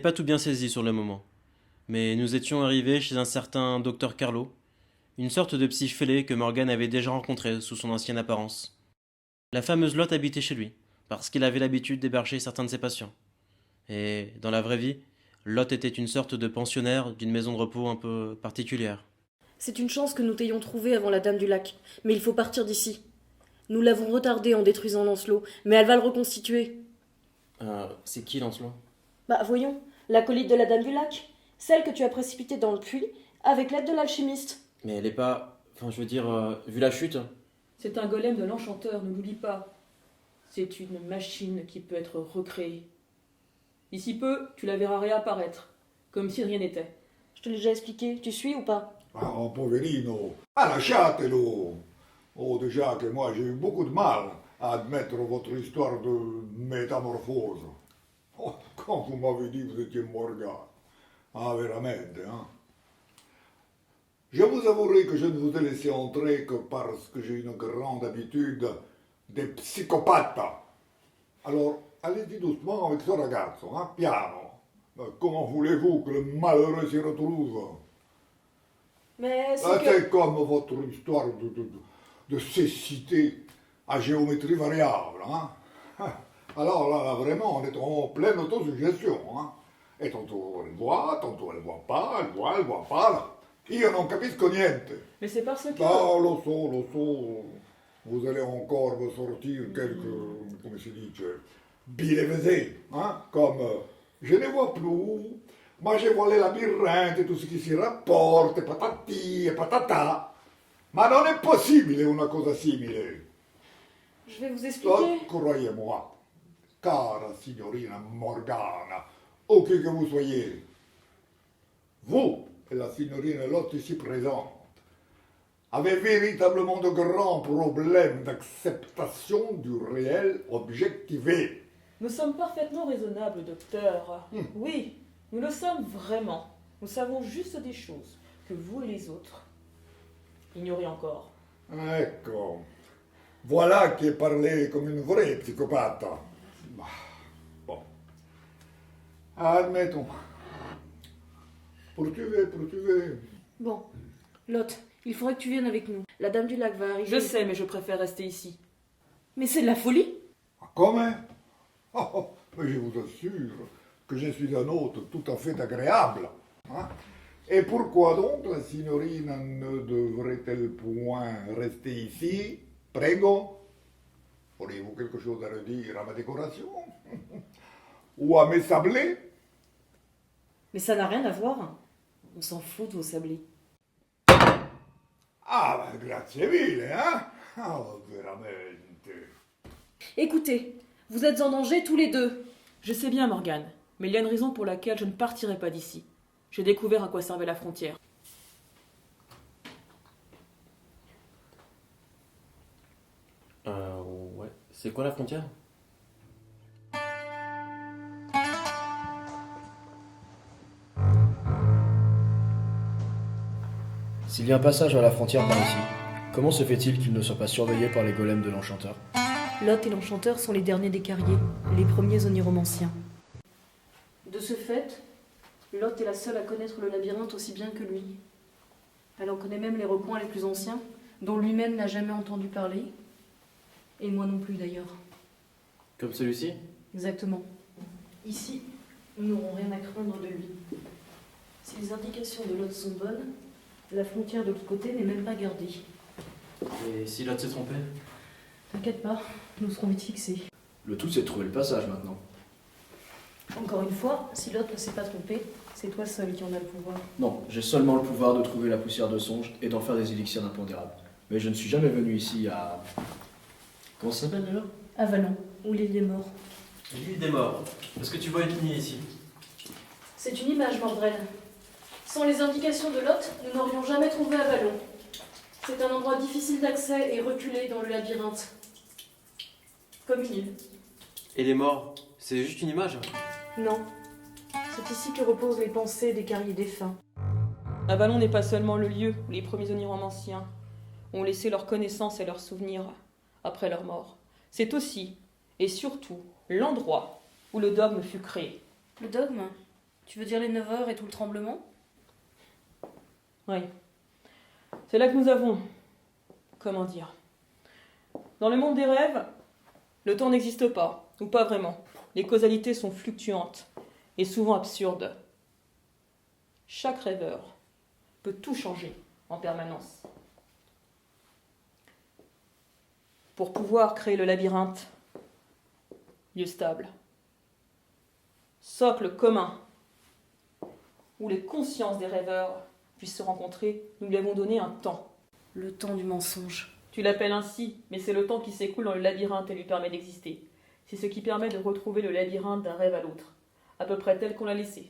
pas tout bien saisi sur le moment, mais nous étions arrivés chez un certain docteur Carlo, une sorte de psy fêlé que Morgan avait déjà rencontré sous son ancienne apparence. La fameuse Lotte habitait chez lui, parce qu'il avait l'habitude d'héberger certains de ses patients. Et, dans la vraie vie, Lotte était une sorte de pensionnaire d'une maison de repos un peu particulière. C'est une chance que nous t'ayons trouvé avant la Dame du Lac, mais il faut partir d'ici. Nous l'avons retardée en détruisant Lancelot, mais elle va le reconstituer. C'est qui Lancelot? Bah voyons, l'acolyte de la Dame du Lac, celle que tu as précipitée dans le puits avec l'aide de l'alchimiste. Mais elle est pas... Enfin, je veux dire, vu la chute... C'est un golem de l'enchanteur, ne l'oublie pas. C'est une machine qui peut être recréée. D'ici peu, tu la verras réapparaître, comme si rien n'était. Je te l'ai déjà expliqué, tu suis ou pas? Ah, oh, poverino, lasciatelo. Oh, déjà que moi j'ai eu beaucoup de mal à admettre votre histoire de métamorphose. Oh, quand vous m'avez dit que vous étiez Morgan. Ah, veramente, hein. Je vous avouerai que je ne vous ai laissé entrer que parce que j'ai une grande habitude des psychopathes. Alors, allez-y doucement avec ce ragazzo, hein, piano. Comment voulez-vous que le malheureux s'y retrouve? Mais C'est comme votre histoire de cécité à géométrie variable. Hein? Alors là, vraiment, on est en pleine autosuggestion. Hein? Et tantôt elle voit pas, elle voit pas. Là. Io non capisco niente. Mais c'est parce que... Ah, lo so. Vous allez encore me sortir quelques, come si dice, billevesées, hein? Comme je ne vois plus, ma je vois les labyrinthes et tout ce qui s'y rapporte, et patati e patata. Ma non è possibile una cosa simile. je vais vous expliquer. Croyez-moi, cara signorina Morgana, ou qui que vous soyez, vous et la signorina Lotte ici présente avez véritablement de grands problèmes d'acceptation du réel objectivé. Nous sommes parfaitement raisonnables, docteur. Oui, nous le sommes vraiment. Nous savons juste des choses que vous et les autres ignorez encore. Ecco, voilà qui est parlé comme une vraie psychopathe. Bah, bon, admettons. Poursuivez. Bon, Lotte, il faudrait que tu viennes avec nous. La Dame du Lac va arriver. Je sais, mais je préfère rester ici. Mais c'est de la folie. Comment? Mais je vous assure que je suis un hôte tout à fait agréable. Hein? Et pourquoi donc la signorina ne devrait-elle point rester ici? Prego. Auriez-vous quelque chose à redire à ma décoration? Ou à mes sablés? Mais ça n'a rien à voir. On s'en fout de vos sablés. Ah, ben, grazie mille, hein? Ah, veramente. Écoutez, vous êtes en danger tous les deux. Je sais bien, Morgane, mais il y a une raison pour laquelle je ne partirai pas d'ici. J'ai découvert à quoi servait la frontière. Ouais. C'est quoi la frontière? S'il y a un passage à la frontière par ici, comment se fait-il qu'il ne soit pas surveillé par les golems de l'enchanteur? Lotte et l'enchanteur sont les derniers des Carriers, les premiers oniromanciens. De ce fait, Lotte est la seule à connaître le labyrinthe aussi bien que lui. Elle en connaît même les recoins les plus anciens, dont lui-même n'a jamais entendu parler. Et moi non plus d'ailleurs. Comme celui-ci? Exactement. Ici, nous n'aurons rien à craindre de lui. Si les indications de Lotte sont bonnes, la frontière de l'autre côté n'est même pas gardée. Et si l'autre s'est trompé? T'inquiète pas, nous serons vite fixés. Le tout, c'est de trouver le passage maintenant. Encore une fois, si Lotte ne s'est pas trompé, c'est toi seul qui en a le pouvoir. Non, j'ai seulement le pouvoir de trouver la poussière de songe et d'en faire des élixirs impondérables. Mais je ne suis jamais venu ici à... Comment ça s'appelle déjà? Avalon, où l'île des morts. L'île des morts. Est-ce que tu vois une ligne ici? C'est une image, Mordrel. Sans les indications de Lotte, nous n'aurions jamais trouvé Avalon. C'est un endroit difficile d'accès et reculé dans le labyrinthe. Comme une île. Et les morts, c'est juste une image? Non. C'est ici que reposent les pensées des Carriers défunts. Avalon n'est pas seulement le lieu où les premiers oniromanciens ont laissé leurs connaissances et leurs souvenirs après leur mort. C'est aussi, et surtout, l'endroit où le dogme fut créé. Le dogme? Tu veux dire les 9 heures et tout le tremblement? Oui. C'est là que nous avons... Comment dire? Dans le monde des rêves, le temps n'existe pas, ou pas vraiment. Les causalités sont fluctuantes et souvent absurdes. Chaque rêveur peut tout changer en permanence. Pour pouvoir créer le labyrinthe, lieu stable, socle commun, où les consciences des rêveurs puissent se rencontrer, nous lui avons donné un temps. Le temps du mensonge. Tu l'appelles ainsi, mais c'est le temps qui s'écoule dans le labyrinthe et lui permet d'exister. C'est ce qui permet de retrouver le labyrinthe d'un rêve à l'autre, à peu près tel qu'on l'a laissé.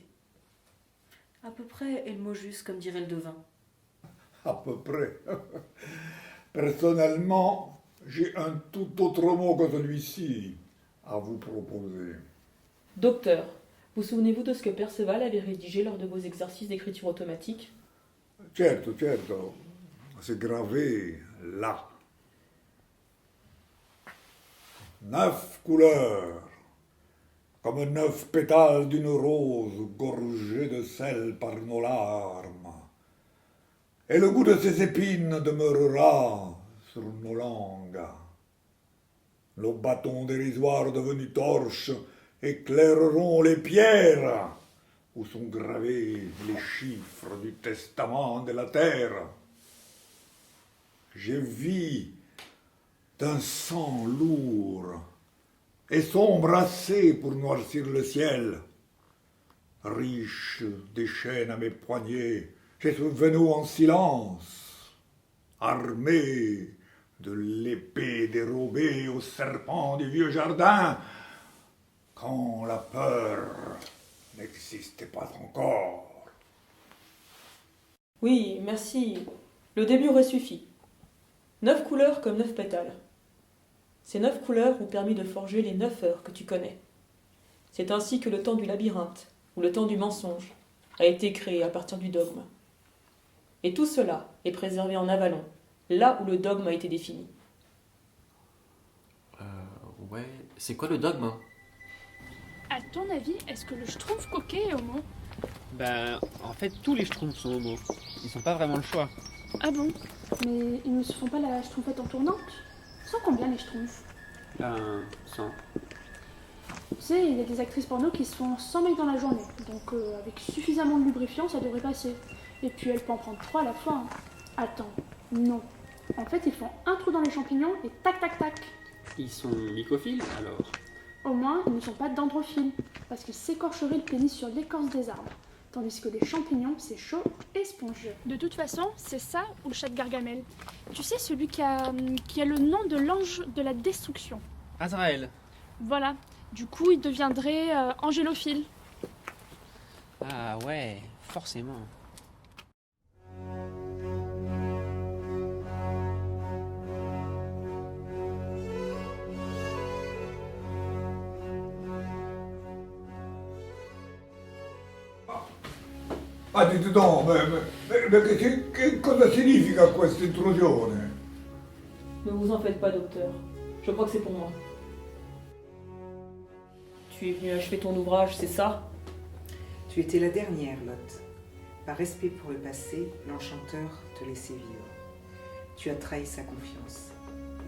À peu près est le mot juste, comme dirait le devin. À peu près. Personnellement, j'ai un tout autre mot que celui-ci à vous proposer. Docteur, vous souvenez-vous de ce que Perceval avait rédigé lors de vos exercices d'écriture automatique? Certo, certo, c'est gravé là. 9 couleurs, comme 9 pétales d'une rose gorgée de sel par nos larmes. Et le goût de ces épines demeurera sur nos langues. Nos bâtons dérisoires devenus torches éclaireront les pierres où sont gravés les chiffres du testament de la terre. Je vis d'un sang lourd et sombre assez pour noircir le ciel. Riche des chaînes à mes poignets, j'ai souvenu en silence, armé de l'épée dérobée au serpent du vieux jardin, quand la peur n'existait pas encore. Oui, merci. Le début aurait suffi. 9 couleurs comme 9 pétales. Ces 9 couleurs ont permis de forger les 9 heures que tu connais. C'est ainsi que le temps du labyrinthe, ou le temps du mensonge, a été créé à partir du dogme. Et tout cela est préservé en avalon, là où le dogme a été défini. Ouais, c'est quoi le dogme? À ton avis, est-ce que le schtroumpf coquet est homo? Bah, en fait, tous les schtroumpfs sont homo. Ils sont pas vraiment le choix. Ah bon? Mais ils ne se font pas la schtroumpfette en tournante? Ils sont combien les schtroumpfs? Ben, 100. Tu sais, il y a des actrices porno qui se font 100 mecs dans la journée, donc avec suffisamment de lubrifiant, ça devrait passer. Et puis elle peut en prendre 3 à la fois. Hein. Attends, non. En fait, ils font un trou dans les champignons et tac tac tac. Ils sont mycophiles, alors. Au moins, ils ne sont pas dendrophiles, parce qu'ils s'écorcheraient le pénis sur l'écorce des arbres. Tandis que les champignons, c'est chaud et spongieux. De toute façon, c'est ça ou le chat de Gargamel. Tu sais, celui qui a le nom de l'ange de la destruction. Azrael. Voilà. Du coup, il deviendrait angélophile. Ah ouais, forcément. Ah, dite donc, mais che cosa significa questa intrusione? Ne vous en faites pas, docteur. Je crois que c'est pour moi. Tu es venu achever ton ouvrage, c'est ça? Tu étais la dernière, Lotte. Par respect pour le passé, l'enchanteur te laissait vivre. Tu as trahi sa confiance.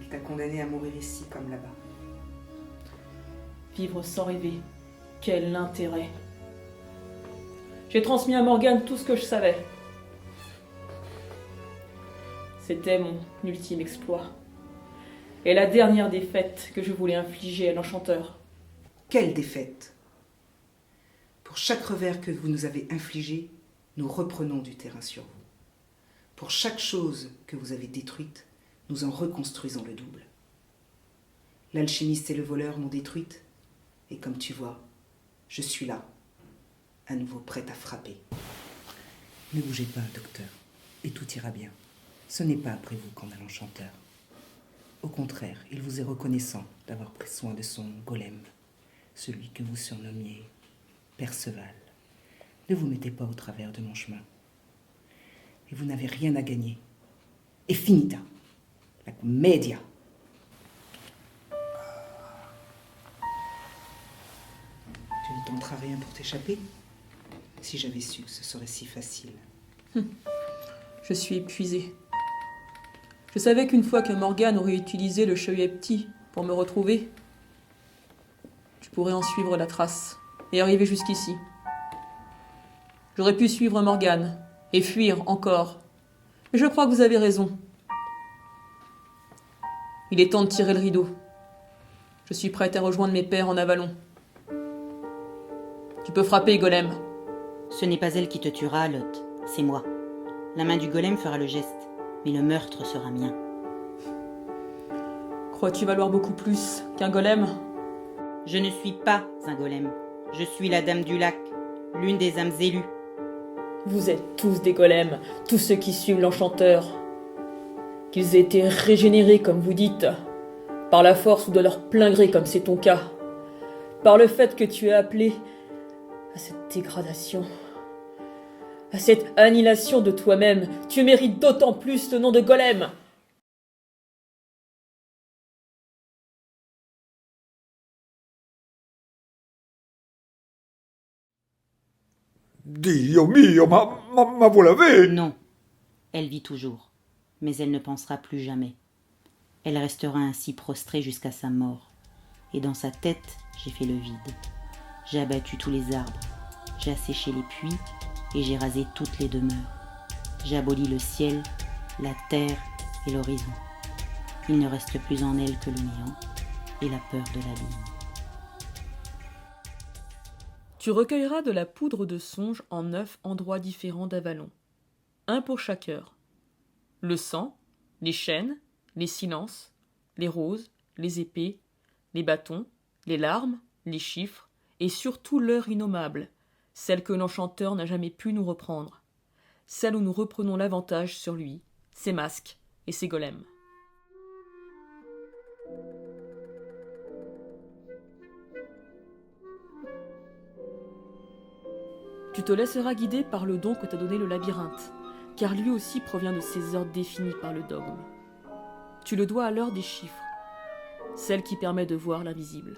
Il t'a condamné à mourir ici comme là-bas. Vivre sans rêver. Quel intérêt! J'ai transmis à Morgane tout ce que je savais. C'était mon ultime exploit. Et la dernière défaite que je voulais infliger à l'enchanteur. Quelle défaite! Pour chaque revers que vous nous avez infligé, nous reprenons du terrain sur vous. Pour chaque chose que vous avez détruite, nous en reconstruisons le double. L'alchimiste et le voleur m'ont détruite, et comme tu vois, je suis là, à nouveau prête à frapper. Ne bougez pas, docteur, et tout ira bien. Ce n'est pas après vous qu'en a l'enchanteur. Au contraire, il vous est reconnaissant d'avoir pris soin de son golem, celui que vous surnommiez Perceval. Ne vous mettez pas au travers de mon chemin. Et vous n'avez rien à gagner. Et finita, la commedia. Tu ne tenteras rien pour t'échapper? Si j'avais su que ce serait si facile. Je suis épuisée. Je savais qu'une fois que Morgane aurait utilisé le chevalier petit pour me retrouver, je pourrais en suivre la trace et arriver jusqu'ici. J'aurais pu suivre Morgane et fuir encore. Mais je crois que vous avez raison. Il est temps de tirer le rideau. Je suis prête à rejoindre mes pères en Avalon. Tu peux frapper, Golem. Ce n'est pas elle qui te tuera, Lot, c'est moi. La main du golem fera le geste, mais le meurtre sera mien. Crois-tu valoir beaucoup plus qu'un golem ? Je ne suis pas un golem. Je suis la Dame du Lac, l'une des âmes élues. Vous êtes tous des golems, tous ceux qui suivent l'enchanteur. Qu'ils aient été régénérés, comme vous dites, par la force ou de leur plein gré, comme c'est ton cas, par le fait que tu es appelé à cette dégradation, à cette annihilation de toi-même, tu mérites d'autant plus le nom de golem. Dio mio, ma vous l'avez? Non, elle vit toujours, mais elle ne pensera plus jamais. Elle restera ainsi prostrée jusqu'à sa mort. Et dans sa tête, j'ai fait le vide. J'ai abattu tous les arbres, j'ai asséché les puits et j'ai rasé toutes les demeures. J'ai aboli le ciel, la terre et l'horizon. Il ne reste plus en elle que le néant et la peur de l'abîme. Tu recueilleras de la poudre de songe en 9 endroits différents d'Avalon, un pour chaque heure. Le sang, les chaînes, les silences, les roses, les épées, les bâtons, les larmes, les chiffres, et surtout l'heure innommable, celle que l'enchanteur n'a jamais pu nous reprendre, celle où nous reprenons l'avantage sur lui, ses masques et ses golems. Tu te laisseras guider par le don que t'a donné le labyrinthe, car lui aussi provient de ces ordres définis par le dogme. Tu le dois à l'heure des chiffres, celle qui permet de voir l'invisible.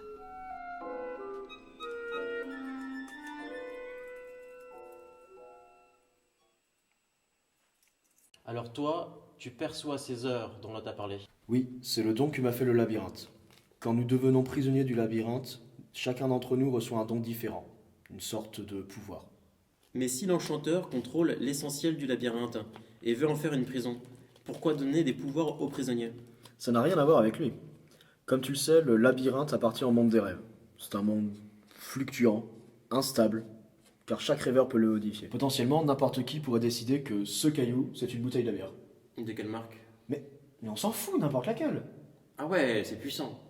Alors toi, tu perçois ces heures dont on t'a parlé. Oui, c'est le don que m'a fait le labyrinthe. Quand nous devenons prisonniers du labyrinthe, chacun d'entre nous reçoit un don différent, une sorte de pouvoir. Mais si l'enchanteur contrôle l'essentiel du labyrinthe et veut en faire une prison, pourquoi donner des pouvoirs aux prisonniers? Ça n'a rien à voir avec lui. Comme tu le sais, le labyrinthe appartient au monde des rêves. C'est un monde fluctuant, instable, car chaque rêveur peut le modifier. Potentiellement, n'importe qui pourrait décider que ce caillou, c'est une bouteille de bière. De quelle marque? Mais on s'en fout, n'importe laquelle. Ah ouais, c'est puissant.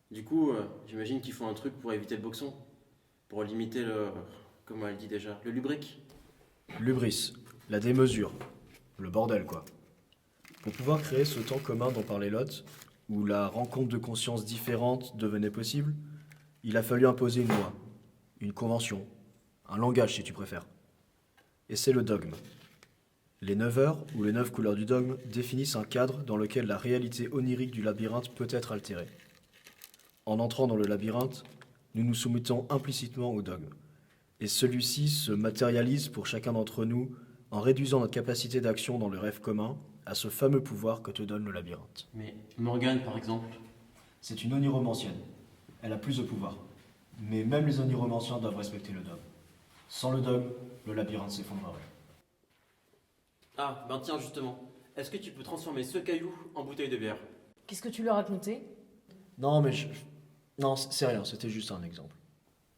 Du coup, j'imagine qu'il faut un truc pour éviter le boxon. Pour limiter le... Comment elle dit déjà? Le lubrique. L'hubris, la démesure, le bordel quoi. Pour pouvoir créer ce temps commun dont parlait Lot, où la rencontre de consciences différentes devenait possible, il a fallu imposer une loi, une convention, un langage si tu préfères. Et c'est le dogme. Les 9 heures ou les 9 couleurs du dogme définissent un cadre dans lequel la réalité onirique du labyrinthe peut être altérée. En entrant dans le labyrinthe, nous nous soumettons implicitement au dogme. Et celui-ci se matérialise pour chacun d'entre nous en réduisant notre capacité d'action dans le rêve commun à ce fameux pouvoir que te donne le labyrinthe. Mais Morgane, par exemple. C'est une oniromancienne. Elle a plus de pouvoir. Mais même les oniromanciens doivent respecter le dogme. Sans le dogme, le labyrinthe s'effondrerait. Ah, ben tiens, justement. Est-ce que tu peux transformer ce caillou en bouteille de bière? Qu'est-ce que tu leur as raconté? Non, mais non, c'est rien, c'était juste un exemple.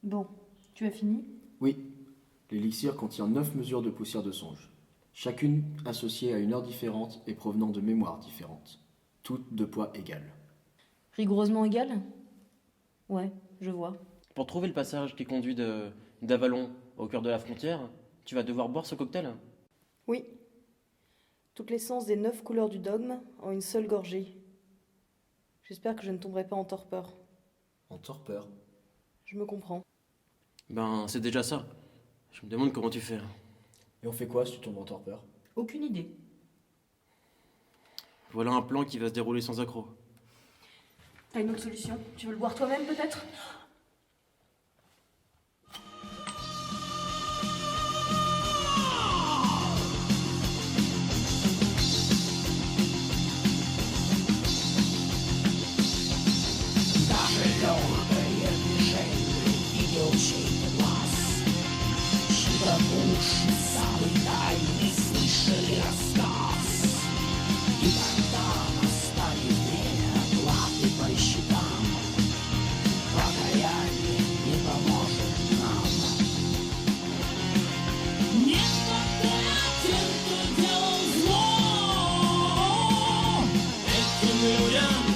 Bon, tu as fini? Oui, l'élixir contient 9 mesures de poussière de songe, chacune associée à une heure différente et provenant de mémoires différentes, toutes de poids égal. Rigoureusement égal? Ouais, je vois. Pour trouver le passage qui conduit d'Avalon au cœur de la frontière, tu vas devoir boire ce cocktail. Oui. Toute l'essence des 9 couleurs du dogme en une seule gorgée. J'espère que je ne tomberai pas en torpeur. En torpeur? Je me comprends. Ben, c'est déjà ça. Je me demande comment tu fais. Et on fait quoi si tu tombes en torpeur? Aucune idée. Voilà un plan qui va se dérouler sans accroc. T'as une autre solution? Tu veux le boire toi-même peut-être? Hallelujah.